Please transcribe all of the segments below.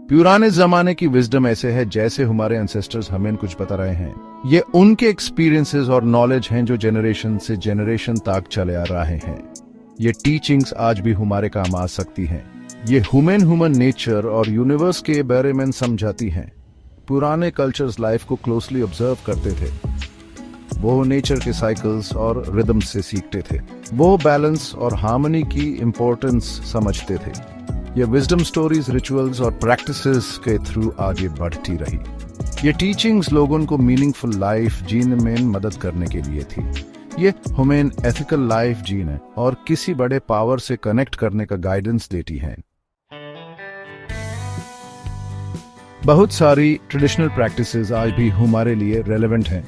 पुराने जमाने की विजडम ऐसे है जैसे हमारे एंसेस्टर्स हमें कुछ बता रहे हैं। ये उनके एक्सपीरियंसेस और नॉलेज हैं जो जनरेशन से जनरेशन तक चले आ रहे हैं। ये टीचिंग्स आज भी हमारे काम आ सकती हैं। ये ह्यूमन नेचर और यूनिवर्स के बारे में समझाती हैं। पुराने कल्चर्स लाइफ को क्लोजली ऑब्जर्व करते थे। वो नेचर के साइकिल्स और रिदम से सीखते थे। वो बैलेंस और हार्मनी की इंपॉर्टेंस समझते थे। ये विजडम स्टोरीज, रिचुअल्स और प्रैक्टिसेस के थ्रू आगे बढ़ती रही। ये टीचिंग्स लोगों को मीनिंगफुल लाइफ जीने में मदद करने के लिए थी। ये ह्यूमन एथिकल लाइफ जीने और किसी बड़े पावर से कनेक्ट करने का गाइडेंस देती हैं। बहुत सारी ट्रेडिशनल प्रैक्टिसेस आज भी हमारे लिए रेलेवेंट हैं,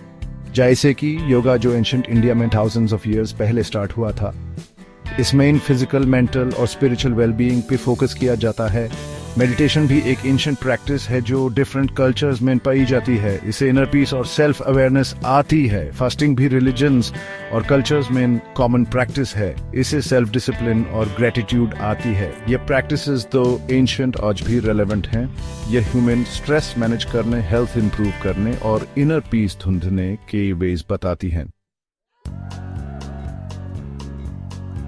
जैसे कि योगा जो एंशिएंट इंडिया में थाउजेंड्स ऑफ इयर्स पहले स्टार्ट हुआ था। इसमें फिजिकल, मेंटल और स्पिरिचुअल वेलबीइंग पे फोकस किया जाता है। मेडिटेशन भी एक एंशिएंट प्रैक्टिस है जो डिफरेंट कल्चर्स में पाई जाती है। इससे इनर पीस और सेल्फ अवेयरनेस आती है। फास्टिंग भी रिलीजन्स और कल्चर्स में कॉमन प्रैक्टिस है। इससे सेल्फ डिसिप्लिन और ग्रेटिट्यूड आती है। ये प्रैक्टिसेस तो एंशिएंट आज भी रेलेवेंट हैं। ये ह्यूमन स्ट्रेस मैनेज करने, हेल्थ इंप्रूव करने और इनर पीस ढूंढने के वेज बताती हैं।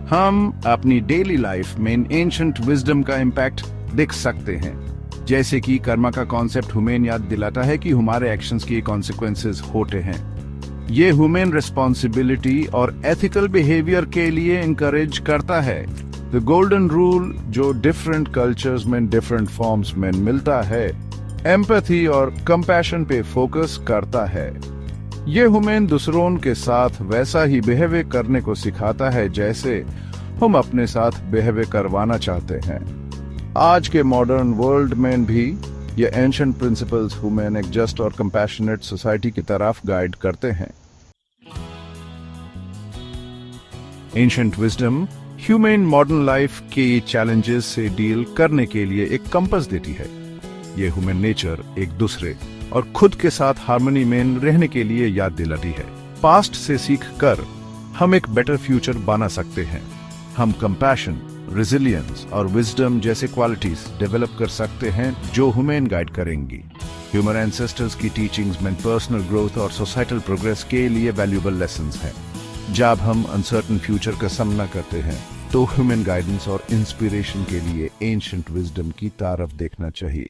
हम अपनी डेली लाइफ में एंशिएंट विजडम का इम्पैक्ट देख सकते हैं। जैसे कि कर्मा का कॉन्सेप्ट हमें याद दिलाता है कि हमारे एक्शंस के कॉन्सिक्वेंसेस होते हैं। ये ह्यूमन रिस्पॉन्सिबिलिटी और एथिकल बिहेवियर के लिए इंकरेज करता है। द गोल्डन रूल जो डिफरेंट कल्चर्स में डिफरेंट फॉर्म्स में मिलता है, एम्पैथी और कंपैशन पे फोकस करता है। ये हमें दूसरों के साथ वैसा ही बिहेव करने को सिखाता है जैसे हम अपने साथ बिहेव करवाना चाहते हैं। आज के मॉडर्न वर्ल्ड में भी ये एंशिएंट प्रिंसिपल्स हमें एक जस्ट और कंपैशनेट सोसाइटी की तरफ गाइड करते हैं। Ancient wisdom human modern life के चैलेंजेस से डील करने के लिए एक कंपास देती है। ये ह्यूमन नेचर, एक दूसरे और खुद के साथ हार्मनी में रहने के लिए याद दिलाती है। पास्ट से सीख कर हम एक बेटर फ्यूचर बना सकते हैं। हम कंपैशन, रेजिलियंस और विजडम जैसे क्वालिटीज डेवलप कर सकते हैं जो हमें गाइड करेंगी। ह्यूमन एंसेस्टर्स की टीचिंग्स में पर्सनल ग्रोथ और सोसाइटल प्रोग्रेस के लिए वैल्यूएबल लेसन्स हैं। जब हम अनसर्टन फ्यूचर का सामना करते हैं तो ह्यूमन गाइडेंस और इंस्पिरेशन के लिए एंशिएंट विजडम की तरफ देखना चाहिए।